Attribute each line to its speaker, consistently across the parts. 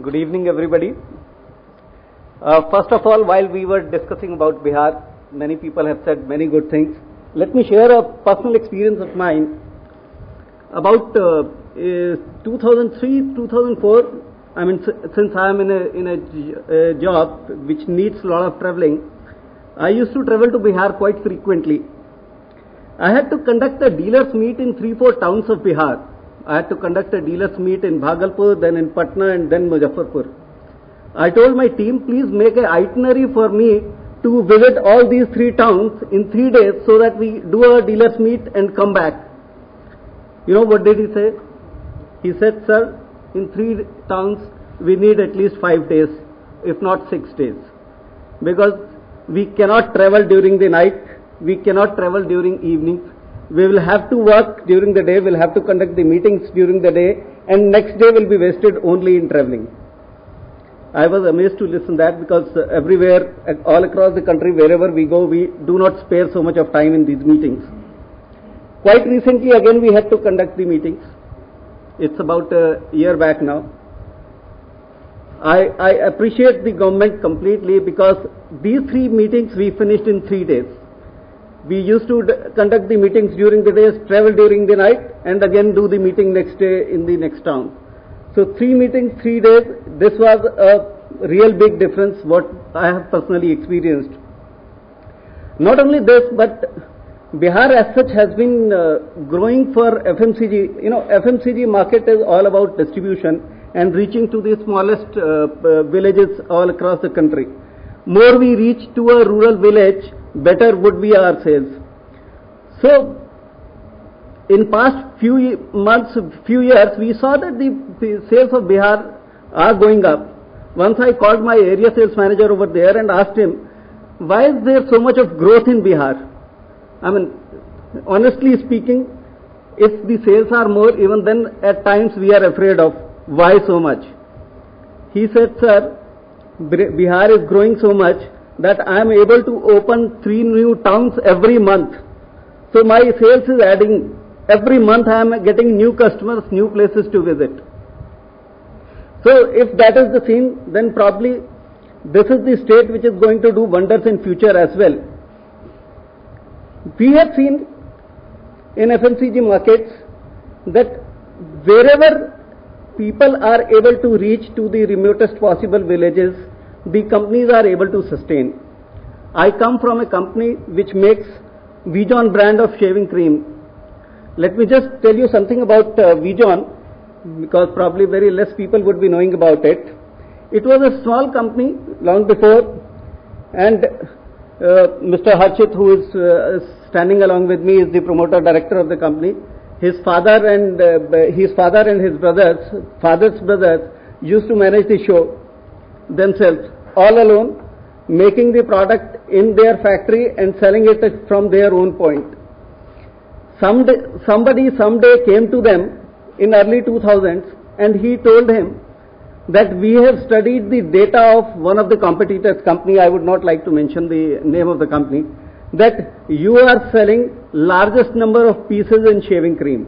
Speaker 1: Good evening, everybody. First of all, while we were discussing about Bihar, many people have said many good things. Let me share a personal experience of mine. About 2003, 2004, I mean, since I am in a job which needs a lot of traveling, I used to travel to Bihar quite frequently. I had to conduct a dealers meet in 3-4 towns of Bihar. I had to conduct a dealers meet in Bhagalpur, then in Patna, and then Muzaffarpur. I told my team, please make an itinerary for me to visit all these 3 towns in 3 days so that we do a dealers meet and come back. You know what did he say? He said, sir, in 3 towns we need at least 5 days, if not 6 days. Because we cannot travel during the night, we cannot travel during evenings. We will have to work during the day, we'll have to conduct the meetings during the day, and next day will be wasted only in traveling. I was amazed to listen that, because everywhere, all across the country, wherever we go, we do not spare so much of time in these meetings. Quite recently again we had to conduct the meetings. It's about a year back now. I appreciate the government completely, because these 3 meetings we finished in 3 days. We used to conduct the meetings during the days, travel during the night, and again do the meeting next day in the next town. So 3 meetings, 3 days, this was a real big difference what I have personally experienced. Not only this, but Bihar as such has been growing for FMCG. You know, FMCG market is all about distribution and reaching to the smallest villages all across the country. More we reach to a rural village, better would be our sales. So, in past few months, few years, we saw that the sales of Bihar are going up. Once I called my area sales manager over there and asked him, why is there so much of growth in Bihar? I mean, honestly speaking, if the sales are more, even then at times we are afraid of why so much. He said, sir, Bihar is growing so much that I am able to open 3 new towns every month. So my sales is adding. Every month I am getting new customers, new places to visit. So if that is the scene, then probably this is the state which is going to do wonders in future as well. We have seen in FMCG markets that wherever people are able to reach to the remotest possible villages, the companies are able to sustain. I come from a company which makes Vijon brand of shaving cream. Let me just tell you something about Vijon, because probably very less people would be knowing about it. It was a small company long before, and Mr. Harshit, who is standing along with me, is the promoter director of the company. His father and his brothers, father's brothers, used to manage the show themselves, all alone, making the product in their factory and selling it from their own point. Somebody someday came to them in early 2000s and he told him that we have studied the data of one of the competitors' company, I would not like to mention the name of the company, that you are selling largest number of pieces in shaving cream.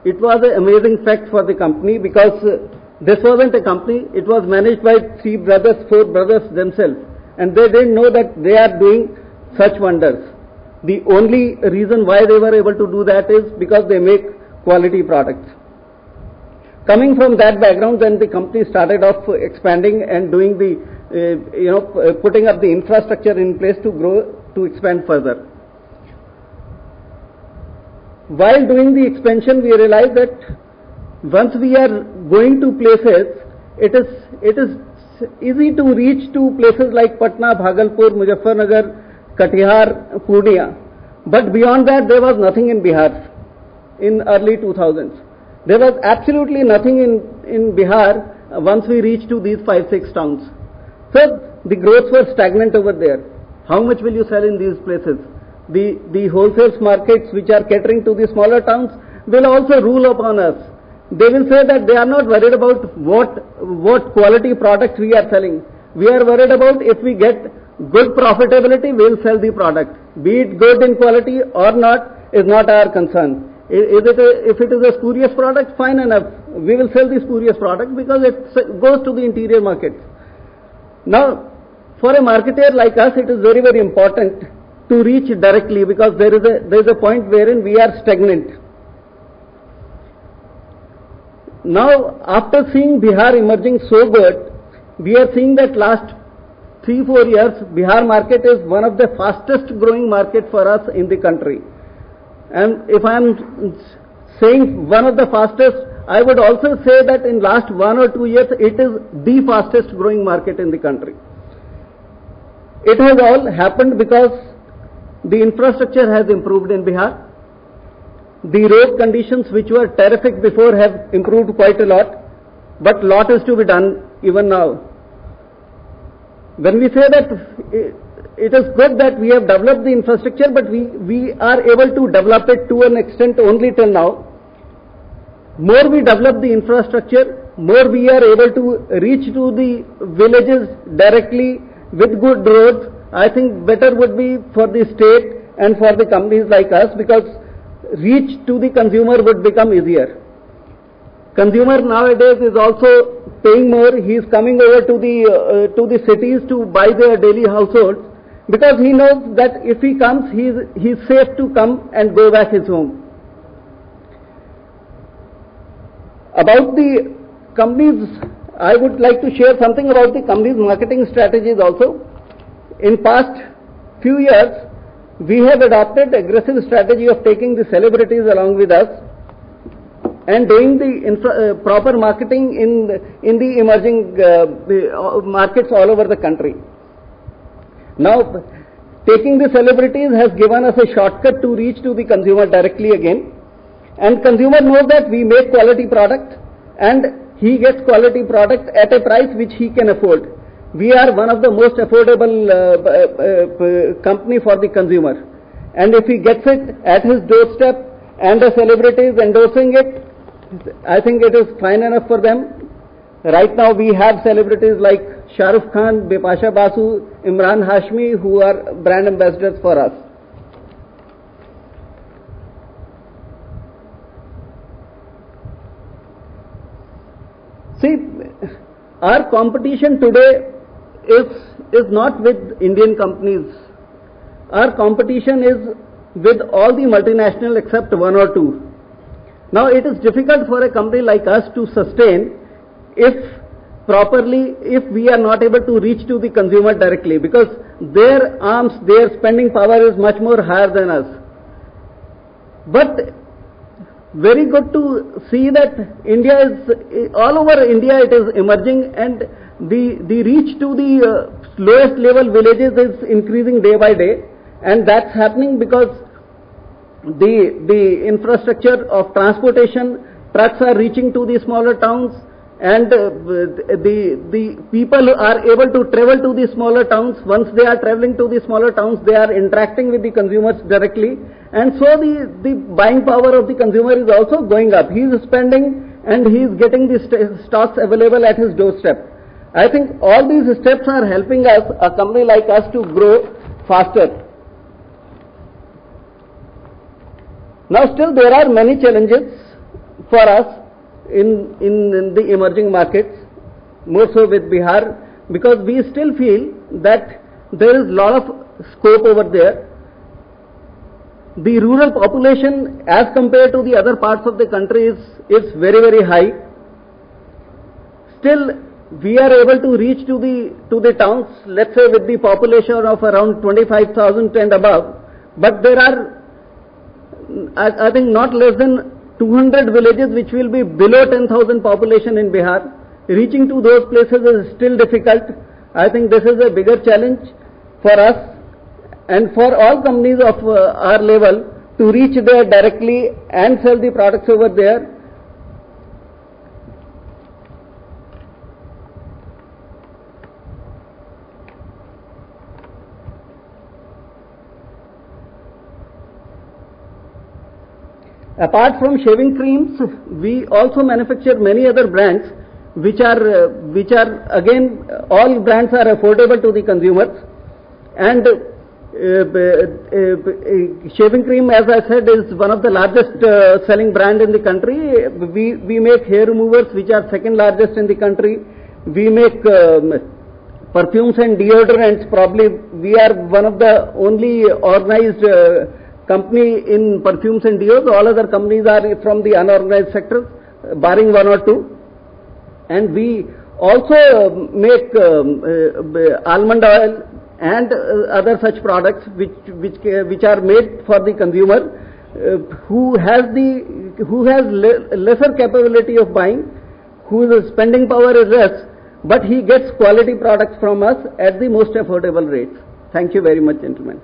Speaker 1: It was an amazing fact for the company, because this wasn't a company, it was managed by 3 brothers, 4 brothers themselves, and they didn't know that they are doing such wonders. The only reason why they were able to do that is because they make quality products. Coming from that background, then the company started off expanding and doing the, putting up the infrastructure in place to grow, to expand further. While doing the expansion, we realized that once we are going to places, it is easy to reach to places like Patna, Bhagalpur, Muzaffarnagar, Katihar, Purnia. But beyond that, there was nothing in Bihar in early 2000s. There was absolutely nothing in Bihar once we reached to these 5-6 towns. So the growths were stagnant over there. How much will you sell in these places? The wholesale markets which are catering to the smaller towns will also rule upon us. They will say that they are not worried about what quality products we are selling. We are worried about if we get good profitability, we will sell the product. Be it good in quality or not is not our concern. If it is a spurious product, fine enough. We will sell the spurious product because it goes to the interior markets. Now, for a marketer like us, it is very, very important to reach directly because there is a point wherein we are stagnant. Now, after seeing Bihar emerging so good, we are seeing that last 3-4 years, Bihar market is one of the fastest growing market for us in the country. And if I am saying one of the fastest, I would also say that in last 1 or 2 years, it is the fastest growing market in the country. It has all happened because the infrastructure has improved in Bihar. The road conditions which were terrific before have improved quite a lot, but lot is to be done even now. When we say that it is good that we have developed the infrastructure, but we are able to develop it to an extent only till now. More we develop the infrastructure, more we are able to reach to the villages directly with good roads. I think better would be for the state and for the companies like us, because reach to the consumer would become easier. Consumer nowadays is also paying more. He is coming over to the cities to buy their daily households because he knows that if he comes, he is safe to come and go back his home. About the companies, I would like to share something about the company's marketing strategies also. In past few years, we have adopted aggressive strategy of taking the celebrities along with us and doing the proper marketing in the emerging markets all over the country. Now, taking the celebrities has given us a shortcut to reach to the consumer directly again, and consumer knows that we make quality product and he gets quality product at a price which he can afford. We are one of the most affordable company for the consumer, and if he gets it at his doorstep and the celebrity is endorsing it, I think it is fine enough for them. Right now we have celebrities like Shah Rukh Khan, Bipasha Basu, Imran Hashmi, who are brand ambassadors for us. See, our competition today is not with Indian companies. Our competition is with all the multinational except one or two. Now it is difficult for a company like us to sustain if we are not able to reach to the consumer directly, because their arms, their spending power is much more higher than us. But very good to see that India is, all over India it is emerging, and the reach to the lowest level villages is increasing day by day, and that's happening because the infrastructure of transportation, trucks are reaching to the smaller towns, and the people are able to travel to the smaller towns. Once they are traveling to the smaller towns, they are interacting with the consumers directly, and so the buying power of the consumer is also going up. He is spending and he is getting the stocks available at his doorstep. I think all these steps are helping us, a company like us, to grow faster. Now still there are many challenges for us in the emerging markets, more so with Bihar, because we still feel that there is a lot of scope over there. The rural population as compared to the other parts of the country is very, very high. Still we are able to reach to the towns, let's say with the population of around 25,000 and above, but there are, I think, not less than 200 villages which will be below 10,000 population in Bihar. Reaching to those places is still difficult. I think this is a bigger challenge for us and for all companies of our level to reach there directly and sell the products over there. Apart from shaving creams, we also manufacture many other brands which are again, all brands are affordable to the consumers, and Shaving cream, as I said, is one of the largest selling brand in the country. We make hair removers, which are second largest in the country. We make perfumes and deodorants. Probably we are one of the only organized company in perfumes and deos. All other companies are from the unorganized sector, barring one or two. And we also make almond oil and other such products which are made for the consumer who has lesser capability of buying, whose spending power is less, but he gets quality products from us at the most affordable rates. Thank you very much, gentlemen.